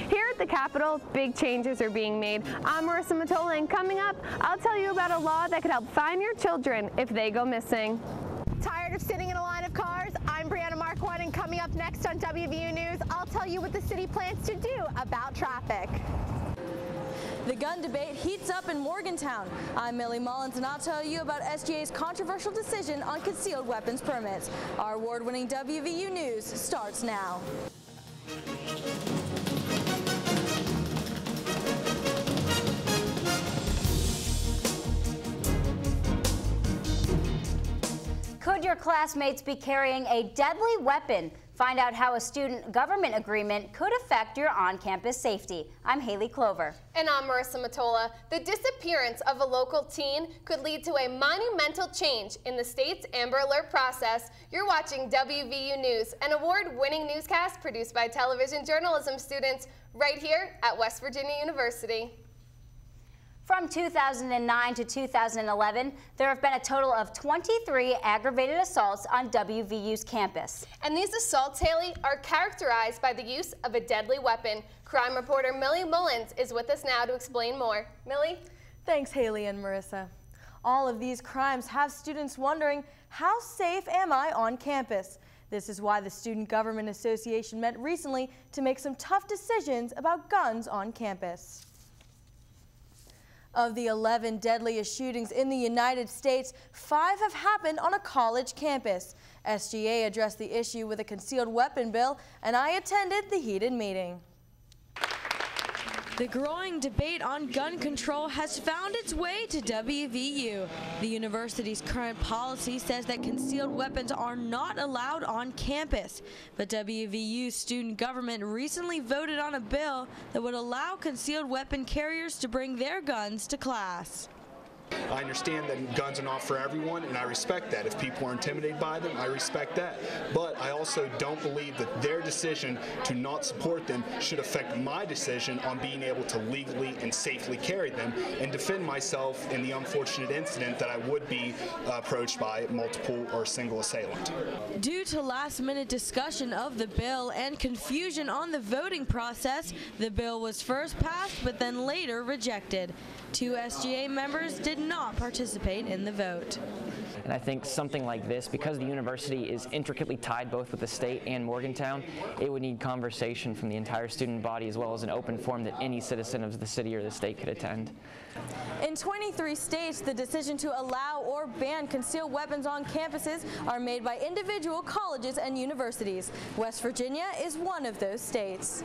Here at the Capitol, big changes are being made. I'm Marissa Matola, and coming up, I'll tell you about a law that could help find your children if they go missing. Tired of sitting in a line of cars? I'm Brianna Marquardt, and coming up next on WVU News, I'll tell you what the city plans to do about traffic. The gun debate heats up in Morgantown. I'm Millie Mullins, and I'll tell you about SGA's controversial decision on concealed weapons permits. Our award-winning WVU News starts now. Could your classmates be carrying a deadly weapon? Find out how a student-government agreement could affect your on-campus safety. I'm Haley Clover. And I'm Marissa Matola. The disappearance of a local teen could lead to a monumental change in the state's Amber Alert process. You're watching WVU News, an award-winning newscast produced by television journalism students right here at West Virginia University. From 2009 to 2011, there have been a total of 23 aggravated assaults on WVU's campus. And these assaults, Haley, are characterized by the use of a deadly weapon. Crime reporter Millie Mullins is with us now to explain more. Millie? Thanks, Haley and Marissa. All of these crimes have students wondering, how safe am I on campus? This is why the Student Government Association met recently to make some tough decisions about guns on campus. Of the 11 deadliest shootings in the United States, 5 have happened on a college campus. SGA addressed the issue with a concealed weapon bill, and I attended the heated meeting. The growing debate on gun control has found its way to WVU. The university's current policy says that concealed weapons are not allowed on campus, but WVU's student government recently voted on a bill that would allow concealed weapon carriers to bring their guns to class. I understand that guns are not for everyone, and I respect that. If people are intimidated by them, I respect that. But I also don't believe that their decision to not support them should affect my decision on being able to legally and safely carry them and defend myself in the unfortunate incident that I would be approached by multiple or single assailant. Due to last-minute discussion of the bill and confusion on the voting process, the bill was first passed but then later rejected. 2 SGA members did not participate in the vote. And I think something like this, because the university is intricately tied both with the state and Morgantown, it would need conversation from the entire student body as well as an open forum that any citizen of the city or the state could attend. In 23 states, the decision to allow or ban concealed weapons on campuses are made by individual colleges and universities. West Virginia is one of those states.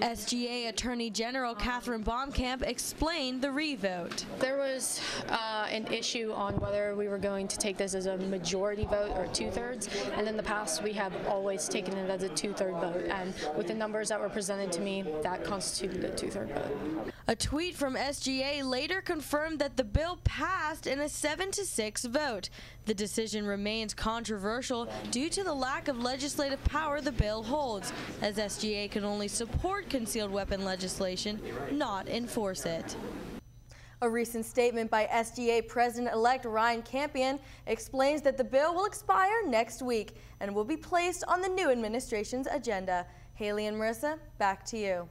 SGA Attorney General Catherine Baumkamp explained the revote. There was an issue on whether we were going to take this as a majority vote or 2/3, and in the past we have always taken it as a 2/3 vote, and with the numbers that were presented to me, that constituted a 2/3 vote. A tweet from SGA later confirmed that the bill passed in a 7-6 vote. The decision remains controversial due to the lack of legislative power the bill holds, as SGA can only support concealed weapon legislation, not enforce it. A recent statement by SGA President-elect Ryan Campion explains that the bill will expire next week and will be placed on the new administration's agenda. Haley and Marissa, back to you.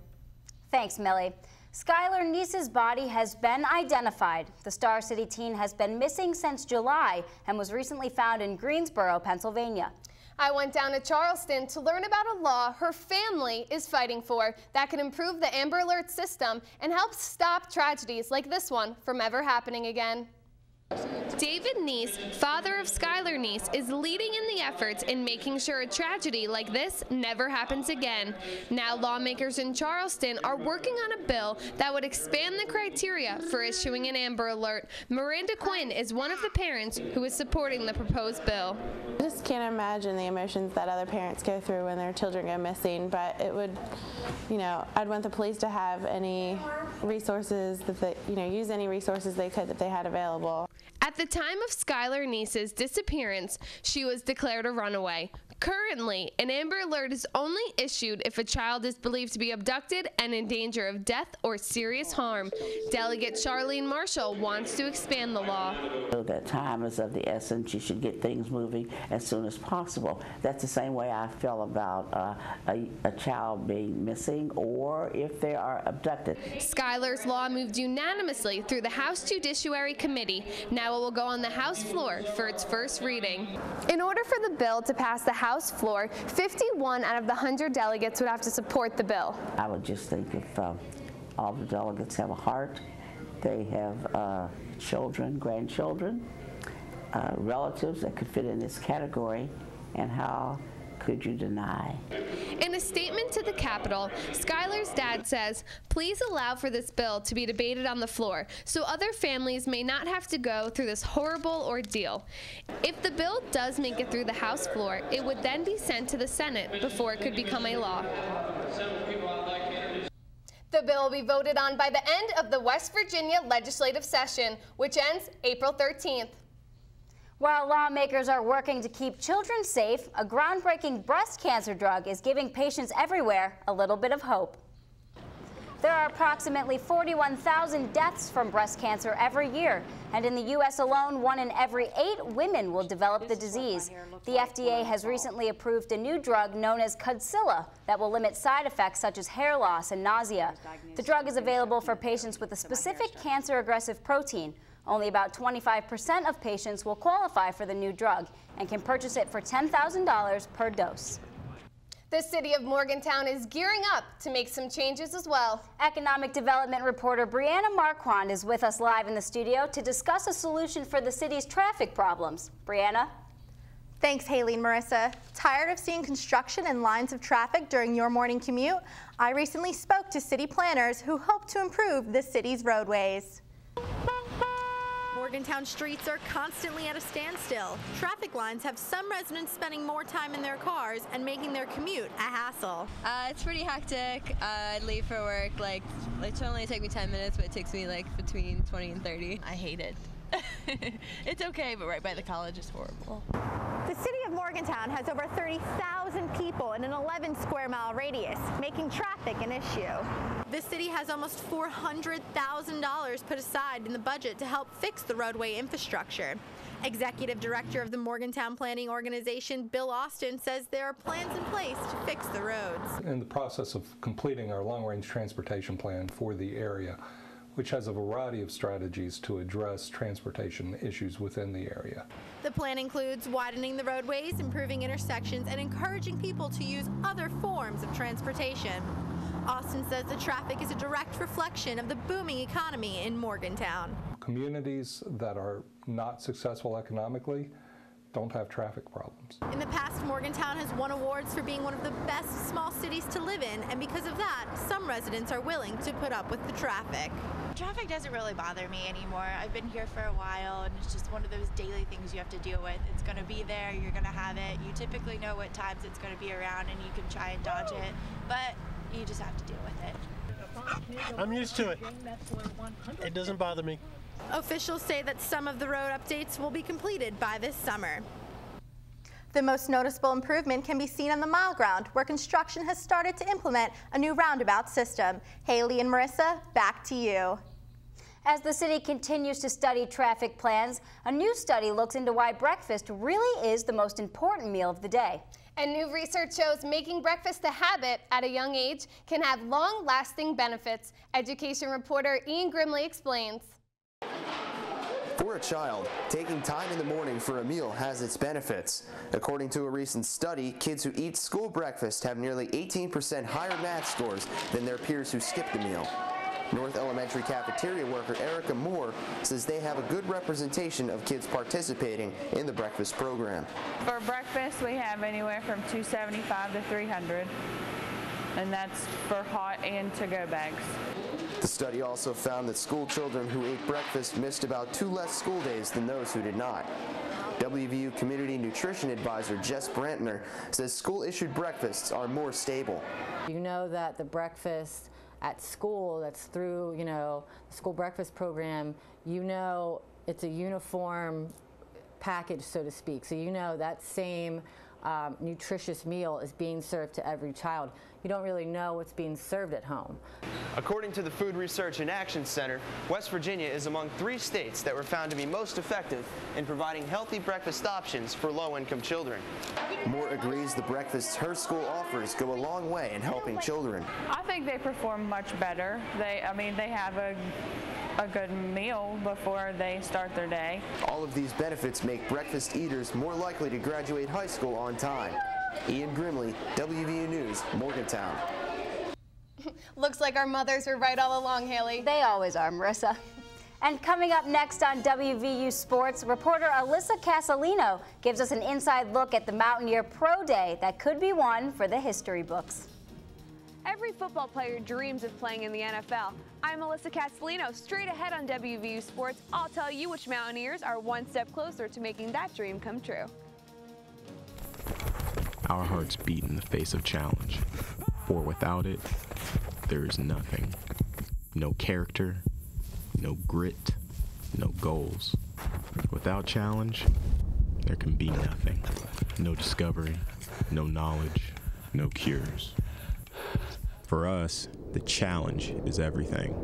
Thanks, Millie. Skylar Neese's body has been identified. The Star City teen has been missing since July and was recently found in Greensboro, Pennsylvania. I went down to Charleston to learn about a law her family is fighting for that could improve the Amber Alert system and help stop tragedies like this one from ever happening again. David Neese, father of Skylar Neese, is leading in the efforts in making sure a tragedy like this never happens again. Now lawmakers in Charleston are working on a bill that would expand the criteria for issuing an Amber Alert. Miranda Quinn is one of the parents who is supporting the proposed bill. I just can't imagine the emotions that other parents go through when their children go missing, but it would, I'd want the police to have any resources that they, use any resources they could that they had available. At the time of Skylar Neese's disappearance, she was declared a runaway. Currently, an Amber Alert is only issued if a child is believed to be abducted and in danger of death or serious harm. Delegate Charlene Marshall wants to expand the law. So that time is of the essence. You should get things moving as soon as possible. That's the same way I feel about a child being missing or if they are abducted. Skylars Law moved unanimously through the House Judiciary Committee. Now it will go on the House floor for its first reading. In order for the bill to pass the House floor, 51 out of the 100 delegates would have to support the bill. I would just think if all the delegates have a heart, they have children, grandchildren, relatives that could fit in this category, and how could you deny? In a statement to the Capitol, Skylar's dad says, "Please allow for this bill to be debated on the floor so other families may not have to go through this horrible ordeal. If the bill does make it through the House floor, it would then be sent to the Senate before it could become a law." The bill will be voted on by the end of the West Virginia legislative session, which ends April 13th. While lawmakers are working to keep children safe, a groundbreaking breast cancer drug is giving patients everywhere a little bit of hope. There are approximately 41,000 deaths from breast cancer every year, and in the U.S. alone, 1 in every 8 women will develop the disease. The FDA has recently approved a new drug known as Kadcyla that will limit side effects such as hair loss and nausea. The drug is available for patients with a specific cancer-aggressive protein. Only about 25% of patients will qualify for the new drug and can purchase it for $10,000 per dose. The city of Morgantown is gearing up to make some changes as well. Economic development reporter Brianna Marquand is with us live in the studio to discuss a solution for the city's traffic problems. Brianna? Thanks, Haley and Marissa. Tired of seeing construction and lines of traffic during your morning commute? I recently spoke to city planners who hope to improve the city's roadways. Morgantown streets are constantly at a standstill. Traffic lines have some residents spending more time in their cars and making their commute a hassle. It's pretty hectic. I leave for work, it should only take me 10 minutes, but it takes me between 20 and 30. I hate it. It's okay, but right by the college is horrible. The city of Morgantown has over 30,000 people in an 11 square mile radius, making traffic an issue. The city has almost $400,000 put aside in the budget to help fix the roadway infrastructure. Executive Director of the Morgantown Planning Organization, Bill Austin, says there are plans in place to fix the roads. In the process of completing our long-range transportation plan for the area, which has a variety of strategies to address transportation issues within the area. The plan includes widening the roadways, improving intersections, and encouraging people to use other forms of transportation. Austin says the traffic is a direct reflection of the booming economy in Morgantown. Communities that are not successful economically don't have traffic problems. In the past, Morgantown has won awards for being one of the best small cities to live in, and because of that, some residents are willing to put up with the traffic. Traffic doesn't really bother me anymore. I've been here for a while, and it's just one of those daily things you have to deal with. It's going to be there, you're going to have it. You typically know what times it's going to be around, and you can try and dodge it, but you just have to deal with it. I'm used to it. It doesn't bother me. Officials say that some of the road updates will be completed by this summer. The most noticeable improvement can be seen on the Mile Ground, where construction has started to implement a new roundabout system. Haley and Marissa, back to you. As the city continues to study traffic plans, a new study looks into why breakfast really is the most important meal of the day. And new research shows making breakfast a habit at a young age can have long-lasting benefits. Education reporter Ian Grimley explains. For a child, taking time in the morning for a meal has its benefits. According to a recent study, kids who eat school breakfast have nearly 18% higher math scores than their peers who skip the meal. North Elementary cafeteria worker Erica Moore says they have a good representation of kids participating in the breakfast program. For breakfast, we have anywhere from $275 to $300, and that's for hot and to-go bags. The study also found that school children who ate breakfast missed about 2 less school days than those who did not. WVU Community Nutrition Advisor Jess Brantner says school-issued breakfasts are more stable. You know that the breakfast at school that's through, the school breakfast program, it's a uniform package, so to speak. So that same nutritious meal is being served to every child. You don't really know what's being served at home. According to the Food Research and Action Center, West Virginia is among 3 states that were found to be most effective in providing healthy breakfast options for low-income children. Moore agrees the breakfasts her school offers go a long way in helping children. I think they perform much better. They have a good meal before they start their day. All of these benefits make breakfast eaters more likely to graduate high school on time. Ian Grimley, WVU News, Morgantown. Looks like our mothers were right all along, Haley. They always are, Marissa. And coming up next on WVU Sports, reporter Alyssa Casalino gives us an inside look at the Mountaineer Pro Day that could be one for the history books. Every football player dreams of playing in the NFL. I'm Alyssa Castellino. Straight ahead on WVU Sports, I'll tell you which Mountaineers are one step closer to making that dream come true. Our hearts beat in the face of challenge, for without it, there is nothing. No character, no grit, no goals. Without challenge, there can be nothing. No discovery, no knowledge, no cures. For us, the challenge is everything.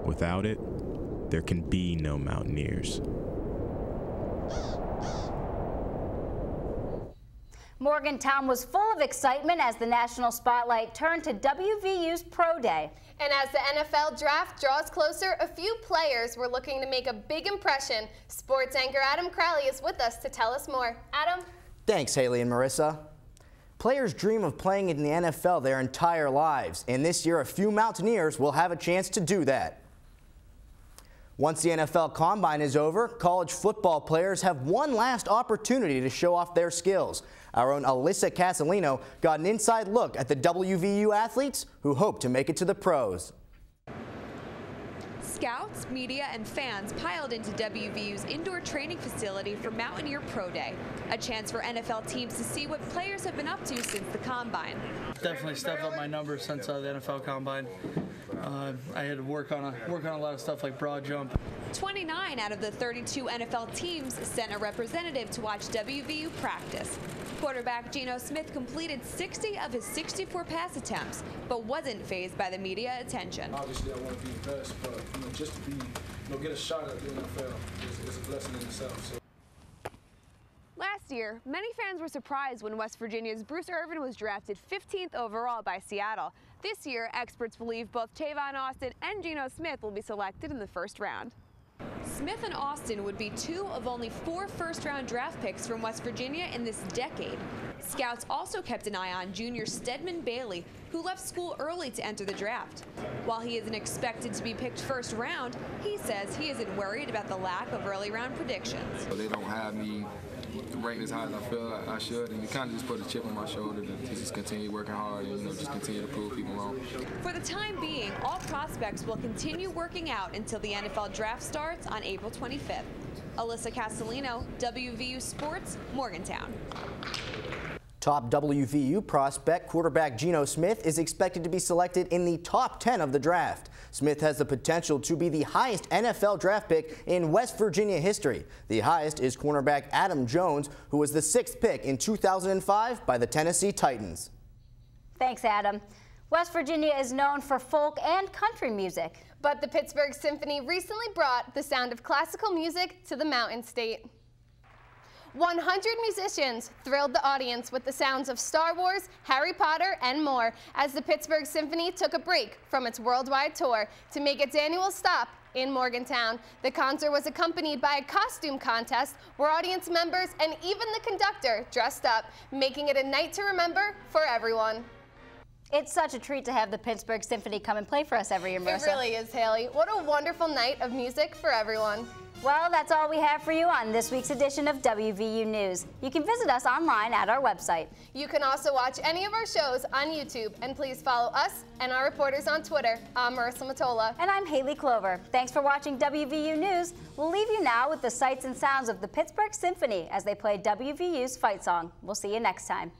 Without it, there can be no Mountaineers. Morgantown was full of excitement as the national spotlight turned to WVU's Pro Day. And as the NFL draft draws closer, a few players were looking to make a big impression. Sports anchor Adam Crowley is with us to tell us more. Adam? Thanks, Haley and Marissa. Players dream of playing in the NFL their entire lives, and this year a few Mountaineers will have a chance to do that. Once the NFL Combine is over, college football players have one last opportunity to show off their skills. Our own Alyssa Casalino got an inside look at the WVU athletes who hope to make it to the pros. Scouts, media, and fans piled into WVU's indoor training facility for Mountaineer Pro Day, a chance for NFL teams to see what players have been up to since the Combine. Definitely stepped up my numbers since the NFL Combine. I had to work on a lot of stuff like broad jump. 29 out of the 32 NFL teams sent a representative to watch WVU practice. Quarterback Geno Smith completed 60 of his 64 pass attempts, but wasn't fazed by the media attention. Obviously, I want to be the best, but just to be, get a shot at the NFL is a blessing in itself. So. Last year, many fans were surprised when West Virginia's Bruce Irvin was drafted 15th overall by Seattle. This year, experts believe both Tavon Austin and Geno Smith will be selected in the first round. Smith and Austin would be 2 of only 4 first-round draft picks from West Virginia in this decade. Scouts also kept an eye on junior Stedman Bailey, who left school early to enter the draft. While he isn't expected to be picked first round, he says he isn't worried about the lack of early round predictions. They don't have me ranked as high as I feel I should, and it kind of just put a chip on my shoulder to just continue working hard and just continue to prove people wrong. For the time being, all prospects will continue working out until the NFL draft starts on April 25th. Alyssa Castellino, WVU Sports, Morgantown. Top WVU prospect quarterback Geno Smith is expected to be selected in the top 10 of the draft. Smith has the potential to be the highest NFL draft pick in West Virginia history. The highest is cornerback Adam Jones, who was the 6th pick in 2005 by the Tennessee Titans. Thanks, Adam. West Virginia is known for folk and country music. But the Pittsburgh Symphony recently brought the sound of classical music to the Mountain State. 100 musicians thrilled the audience with the sounds of Star Wars, Harry Potter, and more as the Pittsburgh Symphony took a break from its worldwide tour to make its annual stop in Morgantown. The concert was accompanied by a costume contest where audience members and even the conductor dressed up, making it a night to remember for everyone. It's such a treat to have the Pittsburgh Symphony come and play for us every year, Marissa. It really is, Haley. What a wonderful night of music for everyone. Well, that's all we have for you on this week's edition of WVU News. You can visit us online at our website. You can also watch any of our shows on YouTube, and please follow us and our reporters on Twitter. I'm Marissa Matola. And I'm Haley Clover. Thanks for watching WVU News. We'll leave you now with the sights and sounds of the Pittsburgh Symphony as they play WVU's fight song. We'll see you next time.